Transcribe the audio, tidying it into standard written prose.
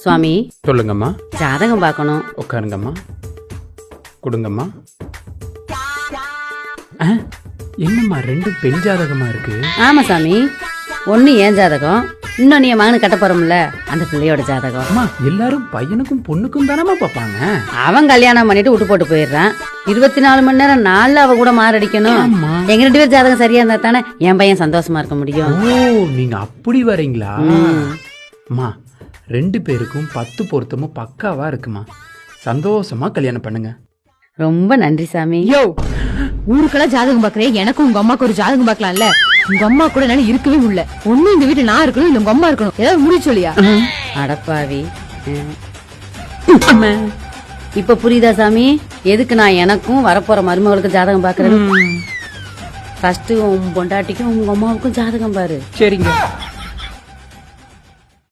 சுவாமி சொல்லுங்கம்மா. ஜாதகம் பார்க்கணும். உட்காருங்கம்மா. கொடுங்கம்மா. என்னம்மா ரெண்டும் பெண் ஜாதகமா இருக்கு? ஆமா சாமி, ஒன்னு ஏன் ஜாதகம், இன்னொன்னு என் மகனு கட்ட போறோம்ல அந்த பிள்ளையோட ஜாதகம். அம்மா எல்லாரும் பையனுக்கும் பொண்ணுக்கும் தானமா பாப்பாங்க. அவன் கல்யாணம் பண்ணிட்டு விட்டு போட்டு போயிடுறான். 24 மணி நேரம் நாள்ல அவ கூட மாரடிக்கணும். எங்க 2 பேர் ஜாதகம் சரியா இருந்தா தானே என் பையன் சந்தோஷமா இருக்க முடியும். ஓ, நீங்க அப்படி வரீங்களா? அம்மா 2 பேருக்கும் 10 பொருத்தமும் பக்காவா இருக்குமா. சந்தோஷமா கல்யாணம் பண்ணுங்க. ரொம்ப நன்றி சாமி. யோ, ஊருக்கெல்லாம் ஜாதகம் பாக்குறேன், எனக்கும் உங்க அம்மாக்கு ஒரு ஜாதகம் பாக்கலாம்ல. உங்க அம்மா கூட என்னால இருக்கவே முடியல. ஒண்ணு இந்த வீட்டுல நான் இருக்கணும், இல்ல உங்க அம்மா இருக்கணும். ஏதாவது முடிவு சொல்லியா? அடப்பாவி. இப்ப புரியுதா சாமி எதுக்கு நான் எனக்கும் வரப்போற மருமகளுக்கு ஜாதகம் பாக்குறேன்? ஃபர்ஸ்ட் உன் பொண்டாட்டிக்கும் உங்க அம்மாவுக்கும் ஜாதகம் பாரு. சரிங்க.